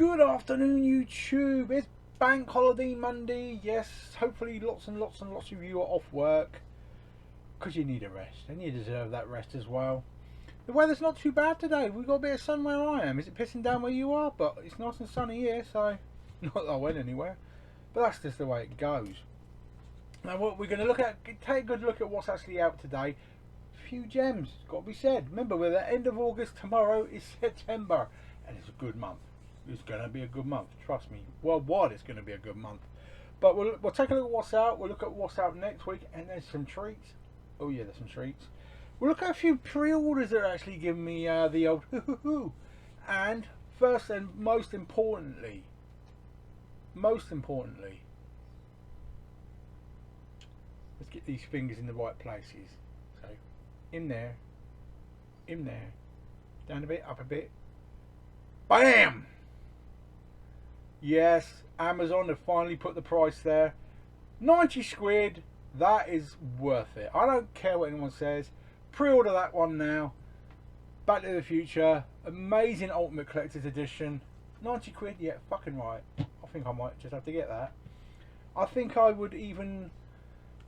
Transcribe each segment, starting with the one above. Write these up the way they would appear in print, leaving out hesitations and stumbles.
Good afternoon, YouTube. It's Bank Holiday Monday. Yes, hopefully lots and lots and lots of you are off work because you need a rest and you deserve that rest as well. The weather's not too bad today. We've got a bit of sun where I am. Is it pissing down where you are? But it's nice and sunny here, so not that I went anywhere. But that's just the way it goes. Now what we're going to look at, take a good look at what's actually out today. Few gems, got to be said. Remember, we're at the end of August. Tomorrow is September, and it's a good month. It's going to be a good month, trust me. Worldwide, it's going to be a good month. But we'll take a look at what's out. We'll look at what's out next week, and there's some treats. Oh yeah, there's some treats. We'll look at a few pre-orders that are actually giving me the old hoo-hoo-hoo. And first and most importantly, let's get these fingers in the right places. So, in there, down a bit, up a bit. BAM! Yes, Amazon have finally put the price there. 90 squid, that is worth it. I don't care what anyone says. Pre-order that one now. Back to the Future, amazing Ultimate Collector's Edition. 90 quid, yeah, fucking right. I think I might just have to get that. I think I would even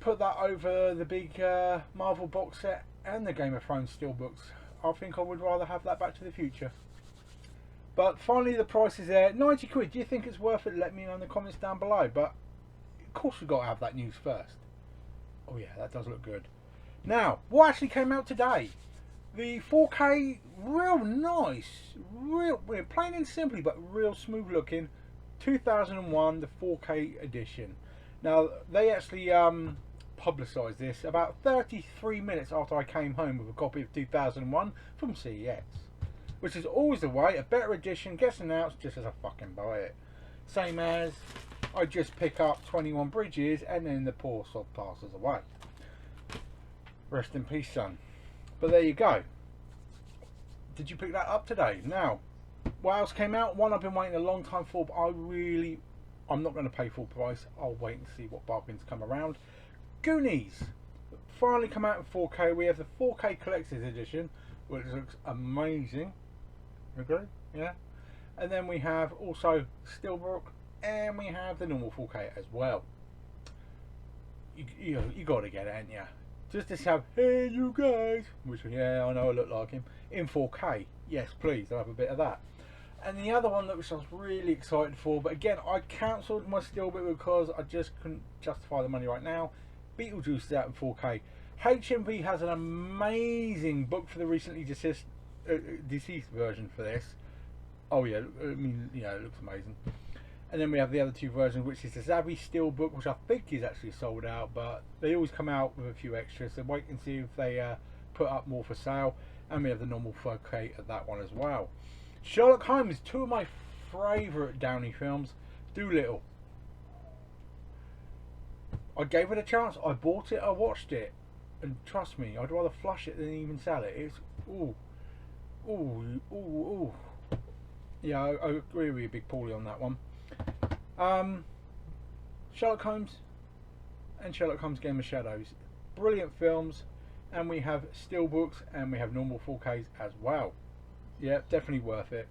put that over the big Marvel box set and the Game of Thrones Steelbooks. I think I would rather have that Back to the Future. But finally the price is there. 90 quid. Do you think it's worth it? Let me know in the comments down below. But of course we've got to have that news first. Oh yeah, that does look good. Now, what actually came out today? The 4K, real nice, we're plain and simply, but real smooth looking. 2001, the 4K edition. Now, they actually publicised this about 33 minutes after I came home with a copy of 2001 from CEX. Which is always the way, a better edition gets announced just as I fucking buy it. Same as I just pick up 21 Bridges and then the poor sod passes away. Rest in peace, son. But there you go. Did you pick that up today? Now, what else came out? One I've been waiting a long time for, but I'm not going to pay full price. I'll wait and see what bargains come around. Goonies. Finally come out in 4K. We have the 4K Collector's Edition, which looks amazing. Agree? Yeah. And then we have also Steelbook, and we have the normal 4K as well. You got to get it, ain't ya? Just to have, hey you guys, which yeah, I know I look like him, in 4K. Yes, please, I'll have a bit of that. And the other one that which I was really excited for, but again, I cancelled my Steelbook because I just couldn't justify the money right now. Beetlejuice is out in 4K. HMV has an amazing book for the recently deceased version for this. Oh yeah, I mean, yeah, it looks amazing. And then we have the other two versions, which is the Zavvi Steelbook, which I think is actually sold out, but they always come out with a few extras, so wait and see if they put up more for sale. And we have the normal 4K of that one as well. Sherlock Holmes, two of my favourite Downey films. Doolittle. I gave it a chance, I bought it, I watched it, and trust me, I'd rather flush it than even sell it. It's ooh. Yeah, I agree with you, Big Paulie, on that one. Sherlock Holmes and Sherlock Holmes Game of Shadows, brilliant films, and we have Steelbooks and we have normal 4Ks as well. Yeah, definitely worth it.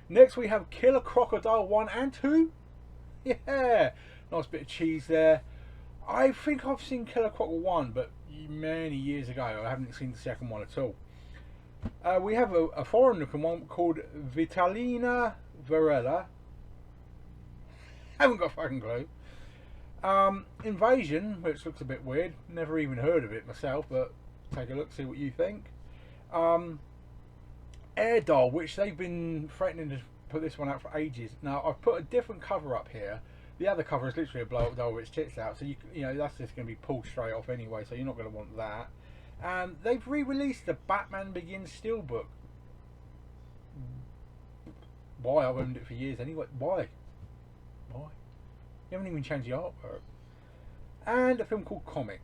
Next we have Killer Crocodile 1 and 2. Yeah, nice bit of cheese there. I think I've seen Killer Croc 1, but many years ago. I haven't seen the second one at all. We have a foreign looking one called Vitalina Varela. Haven't got a fucking clue. Invasion, which looks a bit weird. Never even heard of it myself, but take a look, see what you think. Air Doll, which they've been threatening to put this one out for ages. Now, I've put a different cover up here. The other cover is literally a blow-up doll with its tits out, so you know that's just going to be pulled straight off anyway, so you're not going to want that. And they've re-released the Batman Begins Steelbook. Why? I've owned it for years anyway. Why? You haven't even changed the artwork. And a film called Comic.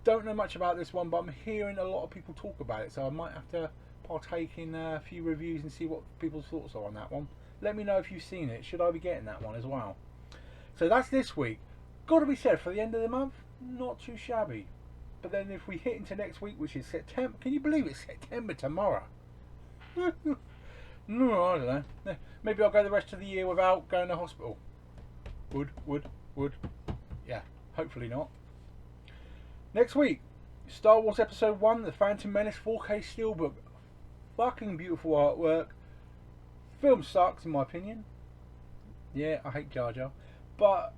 Don't know much about this one, but I'm hearing a lot of people talk about it, so I might have to partake in a few reviews and see what people's thoughts are on that one. Let me know if you've seen it. Should I be getting that one as well? So that's this week. Got to be said, for the end of the month, not too shabby. But then if we hit into next week, which is September, can you believe it's September tomorrow? No, I don't know. Maybe I'll go the rest of the year without going to hospital. Would. Yeah, hopefully not. Next week, Star Wars Episode 1, The Phantom Menace 4K Steelbook. Fucking beautiful artwork. Film sucks, in my opinion. Yeah, I hate Jar Jar. But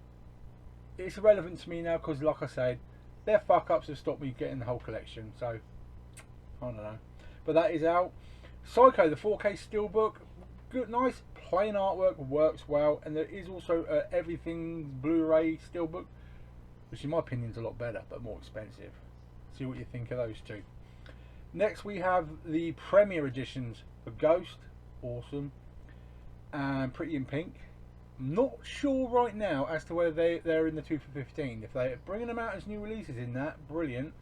it's irrelevant to me now because, like I said, their fuck-ups have stopped me getting the whole collection. So, I don't know. But that is out. Psycho, the 4K Steelbook. Good, nice, plain artwork, works well. And there is also Everything's Blu-ray Steelbook, which in my opinion is a lot better, but more expensive. See what you think of those two. Next we have the Premiere Editions for Ghost. Awesome. And Pretty in Pink. Not sure right now as to whether they're in the 2 for 15. If they're bringing them out as new releases in that, brilliant.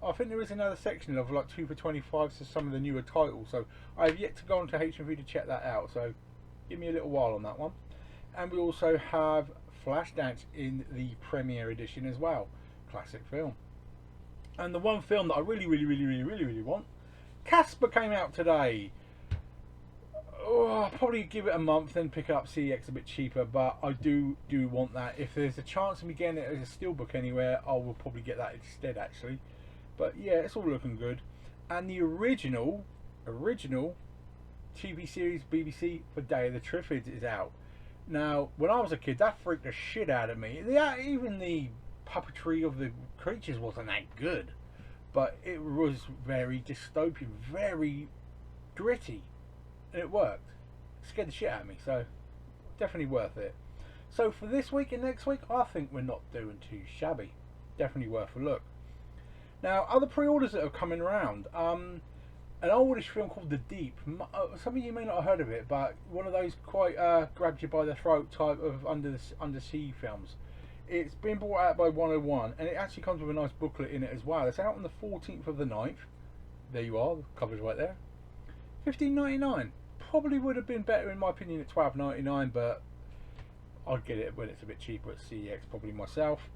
I think there is another section of like 2 for 25 to some of the newer titles, so I have yet to go onto HMV to check that out, so give me a little while on that one. And we also have Flashdance in the Premiere Edition as well. Classic film. And the one film that I really want, Casper, came out today. Oh, I'll probably give it a month, then pick up CEX a bit cheaper, but I do want that. If there's a chance of me getting it as a steelbook anywhere, I will probably get that instead, actually. But yeah, it's all looking good. And the original TV series BBC for Day of the Triffids is out. Now, when I was a kid, that freaked the shit out of me. Even the puppetry of the creatures wasn't that good, but it was very dystopian, very gritty, and it worked. It scared the shit out of me, so definitely worth it. So for this week and next week, I think we're not doing too shabby. Definitely worth a look. Now, other pre-orders that are coming around. An oldish film called The Deep. Some of you may not have heard of it, but one of those quite grabs you by the throat type of undersea films. It's been brought out by 101, and it actually comes with a nice booklet in it as well. It's out on the 14th of the 9th. There you are, the cover's right there. $15.99. Probably would have been better in my opinion at $12.99, but I'd get it when it's a bit cheaper at CEX, probably myself.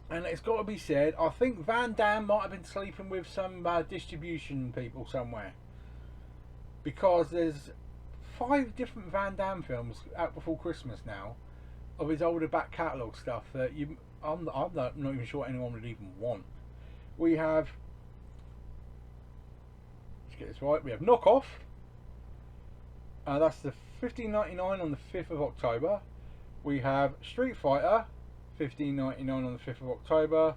And it's got to be said, I think Van Damme might have been sleeping with some distribution people somewhere, because there's 5 different Van Damme films out before Christmas now of his older back catalogue stuff that I'm not even sure anyone would even want. We have, let's get this right, we have Knockoff. That's the $15.99 on the 5th of October. We have Street Fighter, $15.99 on the 5th of October.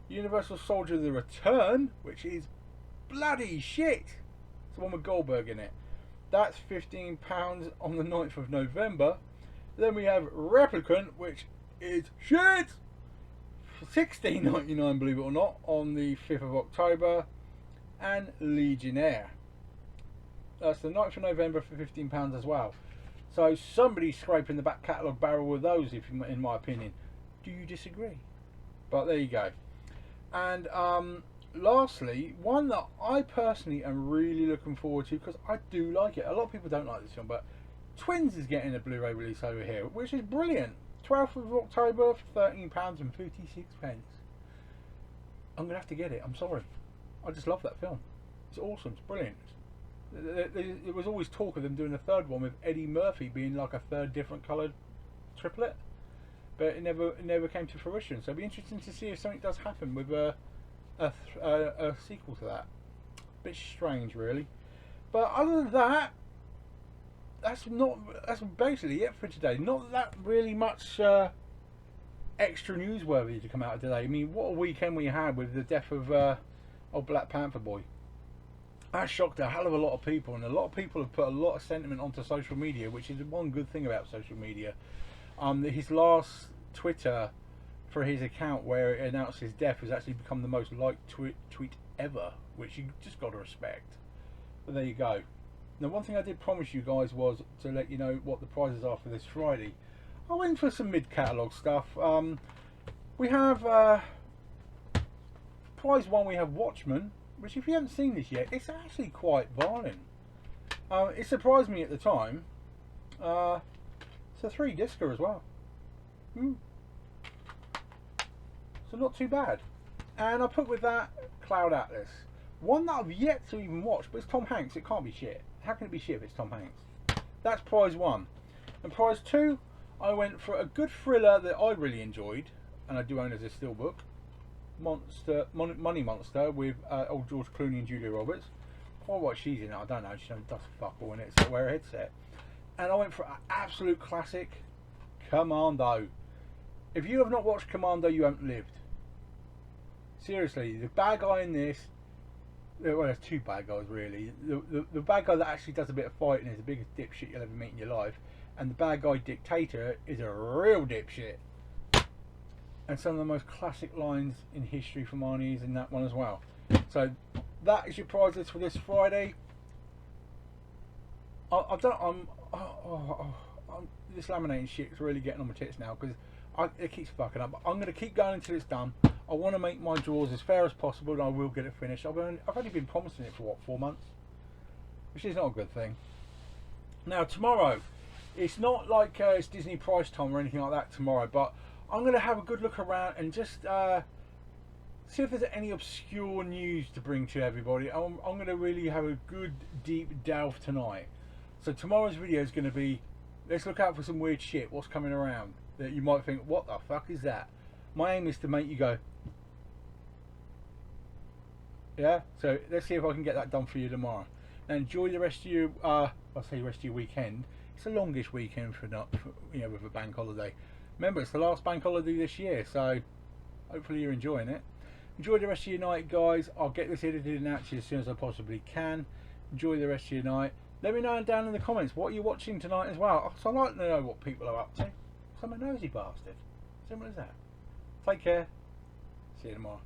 Universal Soldier The Return, which is bloody shit. It's the one with Goldberg in it. That's £15 on the 9th of November. Then we have Replicant, which is shit. $16.99, believe it or not, on the 5th of October. And Legionnaire. That's the 9th of November for £15 as well. So somebody's scraping the back catalogue barrel with those, in my opinion. Do you disagree? But there you go. And lastly, one that I personally am really looking forward to, because I do like it. A lot of people don't like this film, but Twins is getting a Blu-ray release over here, which is brilliant. 12th of October for £13.56. I'm going to have to get it. I'm sorry. I just love that film. It's awesome. It's brilliant. There was always talk of them doing a third one with Eddie Murphy being like a third different coloured triplet, but it never came to fruition. So it'll be interesting to see if something does happen with a sequel to that. Bit strange, really. But other than that, that's basically it for today. Not that really much extra newsworthy to come out of today. I mean, what a weekend we had with the death of old Black Panther boy. That shocked a hell of a lot of people, and a lot of people have put a lot of sentiment onto social media, which is one good thing about social media. His last Twitter for his account, where it announced his death, has actually become the most liked tweet ever, which you just got to respect. But there you go. Now, one thing I did promise you guys was to let you know what the prizes are for this Friday. I went for some mid-catalogue stuff. We have prize 1. We have Watchmen, which, if you haven't seen this yet, it's actually quite violent. It surprised me at the time. It's a 3-discer as well. So not too bad. And I put with that Cloud Atlas. One that I've yet to even watch, but it's Tom Hanks. It can't be shit. How can it be shit if it's Tom Hanks? That's prize 1. And prize 2, I went for a good thriller that I really enjoyed, and I do own as a Steelbook, Money Monster, with old George Clooney and Julia Roberts. Or what she's in it, I don't know. She does fuck all in it, so wear a headset. And I went for an absolute classic, Commando. If you have not watched Commando, you haven't lived. Seriously, the bad guy in this, well, there's two bad guys really. The bad guy that actually does a bit of fighting is the biggest dipshit you'll ever meet in your life, and the bad guy dictator is a real dipshit. And some of the most classic lines in history from Arnie is in that one as well. So that is your prize list for this Friday. This laminating shit is really getting on my tits now because it keeps fucking up. But I'm going to keep going until it's done. I want to make my drawers as fair as possible, and I will get it finished. I've only been promising it for what, 4 months, which is not a good thing. Now tomorrow, it's not like it's Disney price time or anything like that tomorrow, but I'm going to have a good look around and just see if there's any obscure news to bring to everybody. I'm going to really have a good deep delve tonight. So tomorrow's video is going to be, let's look out for some weird shit, what's coming around, that you might think, what the fuck is that? My aim is to make you go, yeah? So let's see if I can get that done for you tomorrow. Now enjoy the rest of your, I'll say rest of your weekend. It's a longish weekend with a bank holiday. Remember, it's the last bank holiday this year, so hopefully you're enjoying it. Enjoy the rest of your night, guys. I'll get this edited and out to you as soon as I possibly can. Enjoy the rest of your night. Let me know down in the comments what you're watching tonight as well. So I'd like to know what people are up to. I'm a nosy bastard. Simple as that. Take care. See you tomorrow.